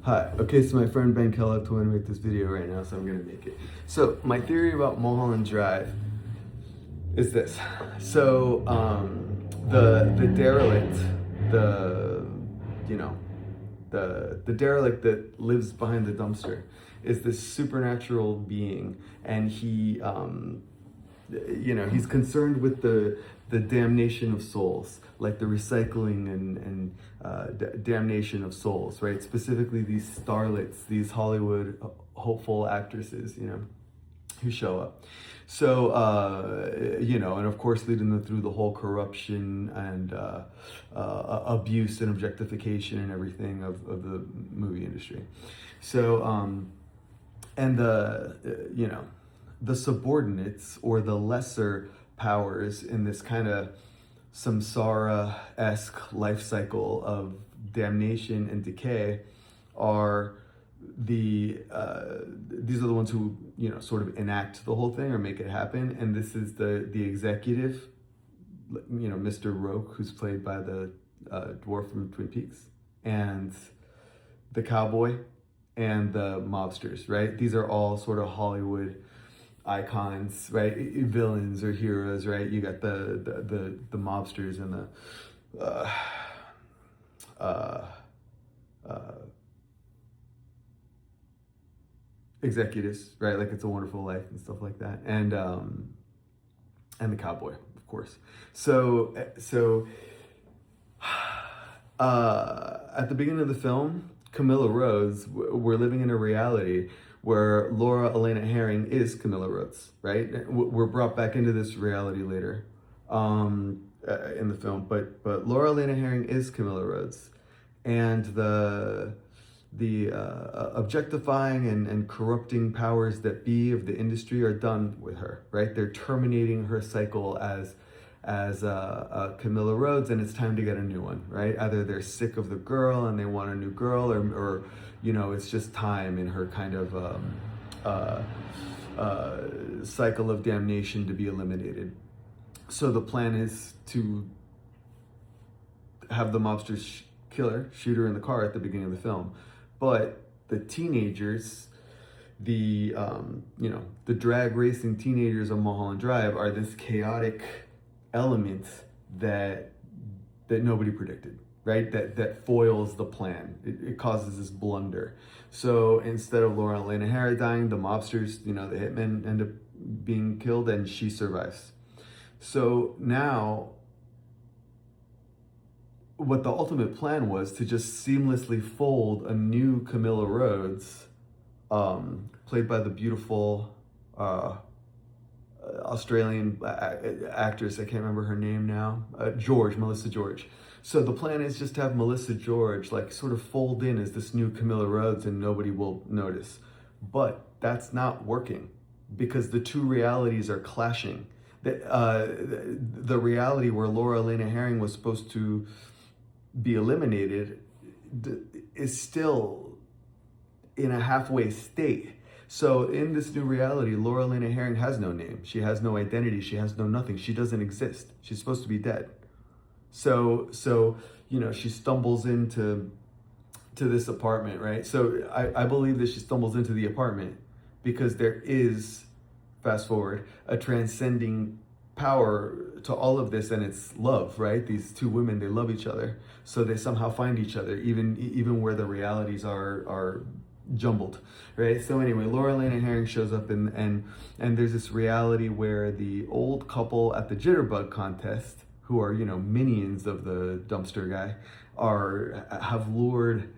Hi. Okay, so my friend Ben Kellogg told me to make this video right now, so I'm gonna make it. So my theory about Mulholland Drive is this. So the derelict, the you know the derelict that lives behind the dumpster is this supernatural being, and he's concerned with the damnation of souls, like the recycling and damnation of souls, right? Specifically these starlets, these Hollywood hopeful actresses, who show up. So, and of course leading them through the whole corruption and abuse and objectification and everything of the movie industry. So, and the subordinates or the lesser powers in this kind of samsara-esque life cycle of damnation and decay are these are the ones who sort of enact the whole thing or make it happen. And this is the executive, Mr. Roke, who's played by the dwarf from Twin Peaks, and the cowboy and the mobsters, right? These are all sort of Hollywood icons, right? Villains or heroes, right? You got the mobsters and the executives, right? Like It's a Wonderful Life and stuff like that, and the cowboy, of course. So at the beginning of the film, Camilla Rhodes, we're living in a reality where Laura Elena Herring is Camilla Rhodes, right? We're brought back into this reality later in the film, but Laura Elena Herring is Camilla Rhodes, and the objectifying and corrupting powers that be of the industry are done with her, right? They're terminating her cycle as Camilla Rhodes, and it's time to get a new one, right? Either they're sick of the girl and they want a new girl, or it's just time in her kind of cycle of damnation to be eliminated. So the plan is to have the mobsters kill her, shoot her in the car at the beginning of the film. But the teenagers, the drag racing teenagers of Mulholland Drive are this chaotic element that nobody predicted, right? That foils the plan. It causes this blunder. So instead of Laura Elena Herring dying, the mobsters, the hitmen, end up being killed, and she survives. So now, what the ultimate plan was to just seamlessly fold a new Camilla Rhodes, played by the beautiful Australian actress, I can't remember her name now, Melissa George. So the plan is just to have Melissa George like sort of fold in as this new Camilla Rhodes, and nobody will notice. But that's not working because the two realities are clashing. The reality where Laura Elena Herring was supposed to be eliminated is still in a halfway state. So in this new reality, Laura Elena Herring has no name. She has no identity. She has no nothing. She doesn't exist. She's supposed to be dead. So she stumbles into this apartment, right? So I believe that she stumbles into the apartment because there is, fast forward, a transcending power to all of this, and it's love, right? These two women, they love each other, so they somehow find each other, even where the realities are jumbled, right? So anyway, Laura Elena Herring shows up, and there's this reality where the old couple at the jitterbug contest, who are minions of the dumpster guy, have lured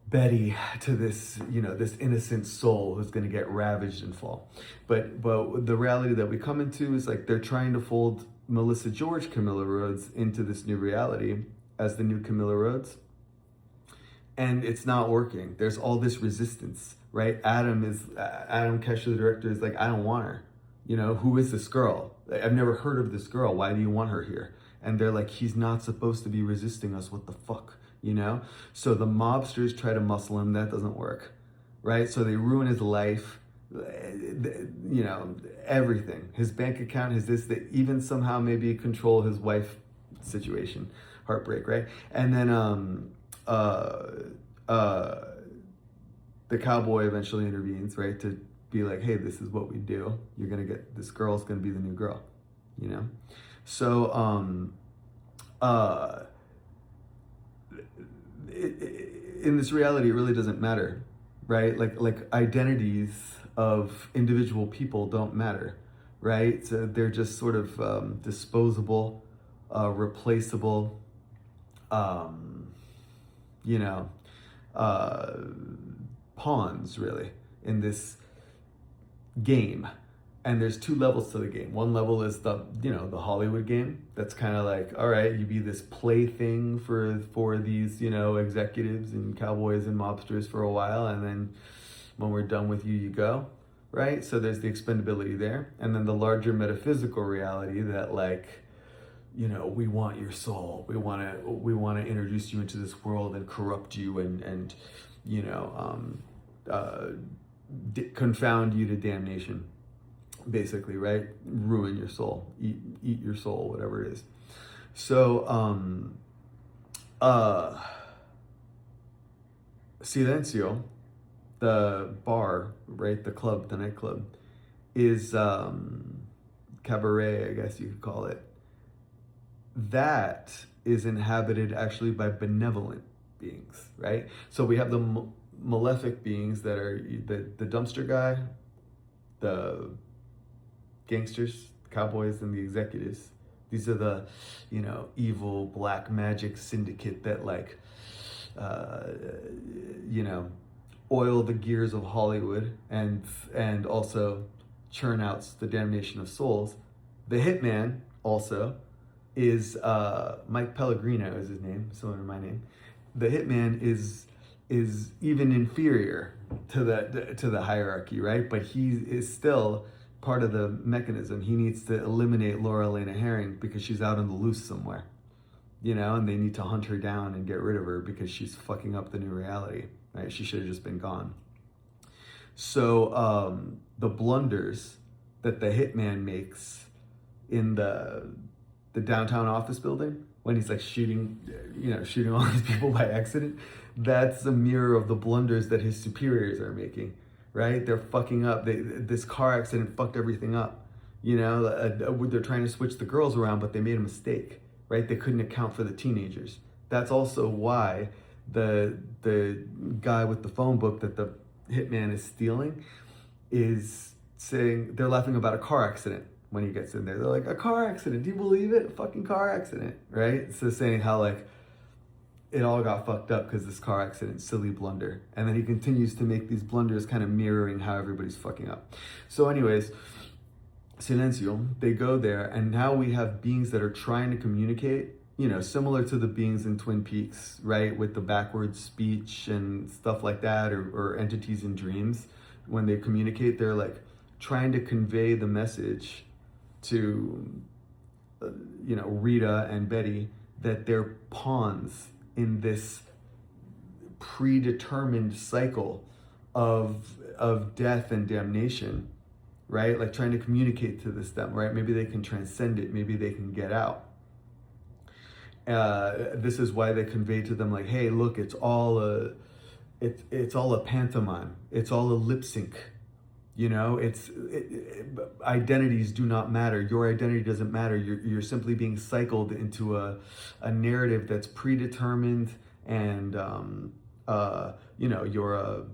Betty to this this innocent soul who's going to get ravaged and fall. But the reality that we come into is like they're trying to fold Melissa George, Camilla Rhodes, into this new reality as the new Camilla Rhodes, and it's not working. There's all this resistance, right? Adam Kesher, the director, is like, I don't want her. Who is this girl? I've never heard of this girl. Why do you want her here? And they're like, he's not supposed to be resisting us. What the fuck? So the mobsters try to muscle him. That doesn't work, right? So they ruin his life, everything. His bank account, they even somehow maybe control his wife situation. Heartbreak, right? And then the cowboy eventually intervenes, right, to be like, hey, this is what we do. You're gonna get, this girl's gonna be the new girl, you know. So in this reality, it really doesn't matter, right? Like identities of individual people don't matter, right? So they're just sort of disposable, replaceable, you know, uh, pawns really in this game. And there's two levels to the game. One level is the, you know, the Hollywood game. That's kind of like, all right, you be this plaything for these, you know, executives and cowboys and mobsters for a while, and then when we're done with you, you go, right? So there's the expendability there. And then the larger metaphysical reality that, like, you know, we want your soul. We want to introduce you into this world and corrupt you and you know, confound you to damnation, basically, right? Ruin your soul, eat your soul, whatever it is. So Silencio, the bar, right, the club, the nightclub, is cabaret, I guess you could call it. That is inhabited actually by benevolent beings, right? So we have the malefic beings that are the dumpster guy, the gangsters, cowboys, and the executives. These are the, you know, evil black magic syndicate that, like, you know, oil the gears of Hollywood and also churn out the damnation of souls. The hitman also is Mike Pellegrino is his name, similar to my name. The hitman is even inferior to the hierarchy, right? But he is still part of the mechanism. He needs to eliminate Laura Elena Herring because she's out on the loose somewhere, you know, and they need to hunt her down and get rid of her because she's fucking up the new reality, right? She should have just been gone. So the blunders that the hitman makes in the downtown office building when he's like shooting all these people by accident, that's a mirror of the blunders that his superiors are making, right? They're fucking up. This car accident fucked everything up. You know, they're trying to switch the girls around, but they made a mistake, right? They couldn't account for the teenagers. That's also why the guy with the phone book that the hitman is stealing is saying, they're laughing about a car accident when he gets in there. They're like, a car accident, do you believe it? A fucking car accident, right? So saying how, like, it all got fucked up because this car accident, silly blunder. And then he continues to make these blunders kind of mirroring how everybody's fucking up. So anyways, Silencio, they go there, and now we have beings that are trying to communicate, you know, similar to the beings in Twin Peaks, right? With the backwards speech and stuff like that, or entities in dreams. When they communicate, they're like trying to convey the message to, you know, Rita and Betty, that they're pawns in this predetermined cycle of death and damnation, right? Like trying to communicate to them, right? Maybe they can transcend it. Maybe they can get out. This is why they convey to them, like, hey, look, it's all a pantomime. It's all a lip sync. You know, identities do not matter. Your identity doesn't matter. You're simply being cycled into a narrative that's predetermined, and you know, you're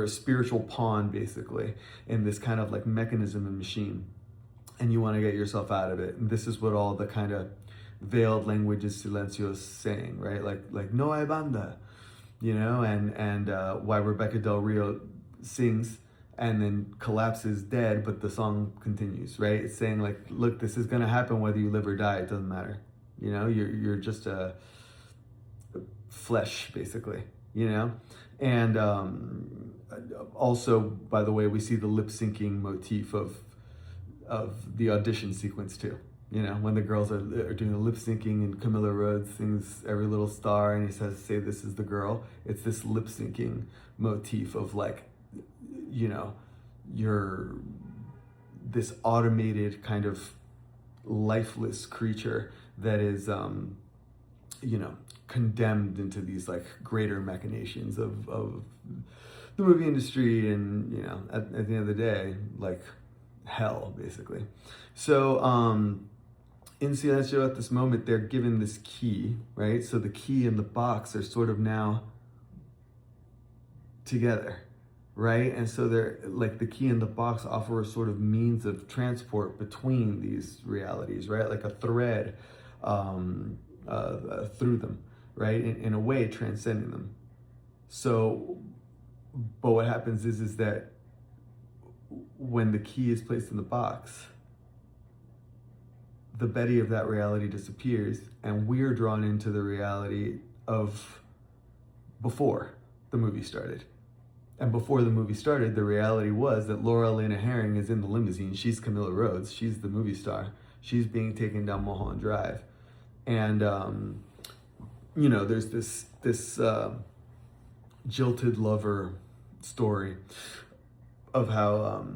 a spiritual pawn basically in this kind of like mechanism and machine, and you want to get yourself out of it. And this is what all the kind of veiled language is Silencio's saying, right? Like no hay banda, you know, and why Rebecca Del Rio sings and then collapses dead, but the song continues, right? It's saying, like, look, this is gonna happen whether you live or die. It doesn't matter, you know. You're just a flesh, basically, you know. And also, by the way, we see the lip syncing motif of the audition sequence too. You know, when the girls are doing the lip syncing and Camilla Rhodes sings Every Little Star and he says, say this is the girl. It's this lip syncing motif of, like, you know, you're this automated kind of lifeless creature that is condemned into these like greater machinations of the movie industry, and at the end of the day, like hell basically. So in Silencio, at this moment, they're given this key, right? So the key and the box are sort of now together, right? And so they're like, the key and the box offer a sort of means of transport between these realities, right? Like a thread through them, right? In a way, transcending them. So, but what happens is that when the key is placed in the box, the Betty of that reality disappears, and we're drawn into the reality of before the movie started. And before the movie started, the reality was that Laura Elena Herring is in the limousine. She's Camilla Rhodes. She's the movie star. She's being taken down Mulholland Drive. And, there's this jilted lover story of how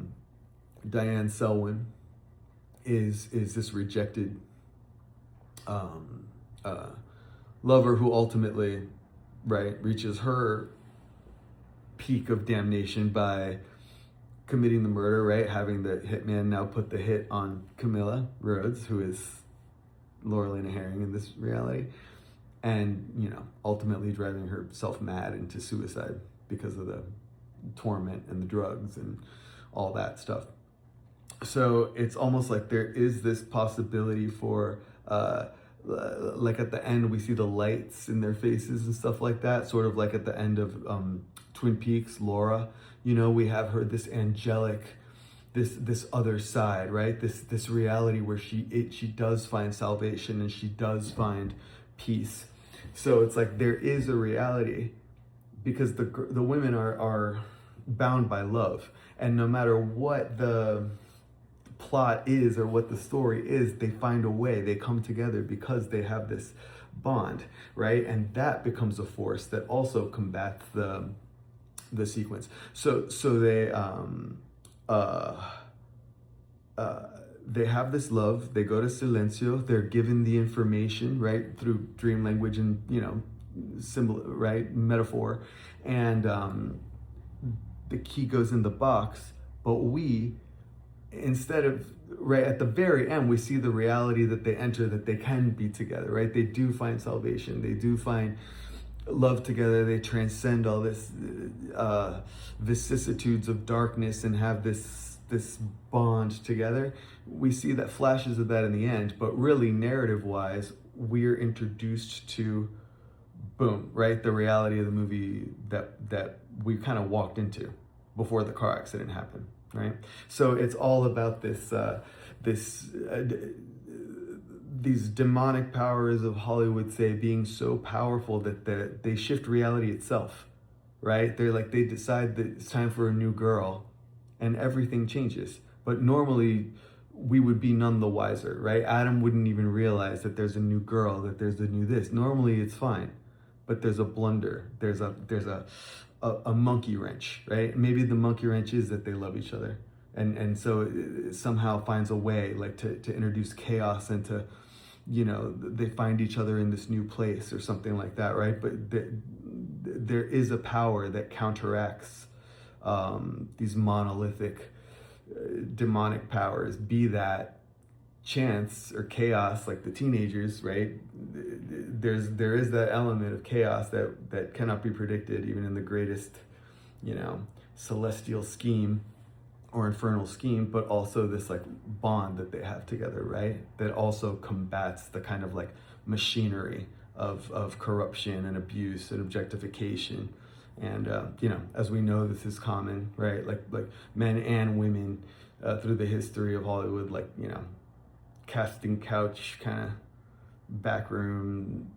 Diane Selwyn is this rejected lover who ultimately, right, reaches her peak of damnation by committing the murder, right? Having the hitman now put the hit on Camilla Rhodes, who is Laura Elena Herring in this reality, and ultimately driving herself mad into suicide because of the torment and the drugs and all that stuff. So it's almost like there is this possibility for like at the end we see the lights in their faces and stuff like that, sort of like at the end of Twin Peaks, Laura, we have her, this angelic, this other side, right? This reality where she does find salvation and she does find peace. So it's like there is a reality, because the women are bound by love, and no matter what the plot is or what the story is, they find a way, they come together because they have this bond, right? And that becomes a force that also combats the sequence. So they have this love, they go to Silencio, they're given the information, right, through dream language and symbol, right, metaphor, and the key goes in the box. But we, instead of, right at the very end, we see the reality that they enter, that they can be together, right? They do find salvation, they do find love together, they transcend all this vicissitudes of darkness and have this bond together. We see that flashes of that in the end, but really narrative wise, we're introduced to, boom, right, the reality of the movie that we kind of walked into before the car accident happened, right? So it's all about these demonic powers of Hollywood, say, being so powerful that they shift reality itself, right? They decide that it's time for a new girl, and everything changes. But normally we would be none the wiser, right? Adam wouldn't even realize that there's a new girl, that there's a new this. Normally it's fine, but there's a blunder. There's a monkey wrench, right? Maybe the monkey wrench is that they love each other. And so it somehow finds a way, like, to introduce chaos and to, they find each other in this new place or something like that, right? But there is a power that counteracts these monolithic demonic powers, be that chance or chaos, like the teenagers, right? There is that element of chaos that cannot be predicted, even in the greatest, celestial scheme or infernal scheme, but also this like bond that they have together, right? That also combats the kind of like machinery of corruption and abuse and objectification. And, as we know, this is common, right? Like men and women through the history of Hollywood, like, casting couch kind of backroom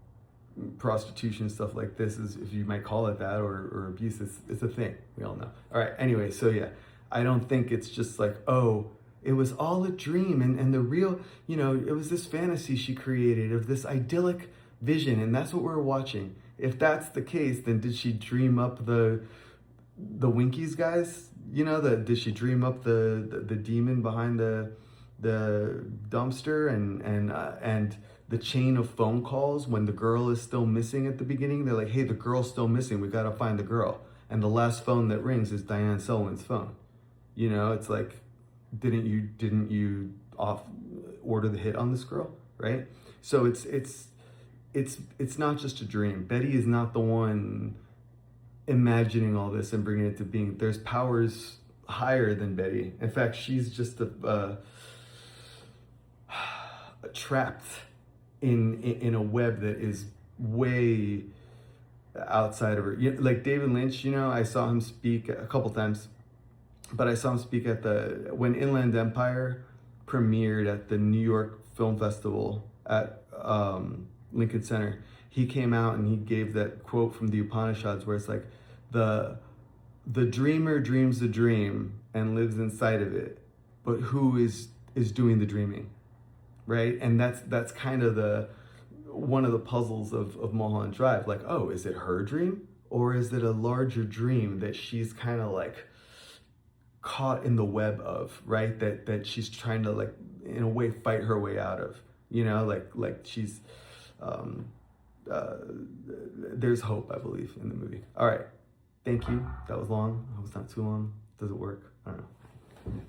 prostitution, stuff like this, is, if you might call it that, or abuse, it's a thing. We all know. All right. Anyway, so yeah, I don't think it's just like, oh, it was all a dream, and the real, it was this fantasy she created of this idyllic vision, and that's what we're watching. If that's the case, then did she dream up the Winkies guys? Did she dream up the demon behind the dumpster and the chain of phone calls when the girl is still missing at the beginning. They're like, hey, the girl's still missing. We got to find the girl. And the last phone that rings is Diane Sullivan's phone. You know, it's like, didn't you order the hit on this girl, right? So it's not just a dream. Betty is not the one imagining all this and bringing it to being. There's powers higher than Betty. In fact, she's just trapped in a web that is way outside of her. Like David Lynch, I saw him speak a couple times, but I saw him speak when Inland Empire premiered at the New York Film Festival at Lincoln Center. He came out and he gave that quote from the Upanishads where it's like, the dreamer dreams a dream and lives inside of it, but who is doing the dreaming, right? And that's kind of one of the puzzles of Mulholland Drive. Like, oh, is it her dream, or is it a larger dream that she's kind of like caught in the web of, right? That she's trying to, like, in a way, fight her way out of, like she's there's hope, I believe, in the movie. All right, thank you. That was long. I hope it's not too long. Does it work? I don't know.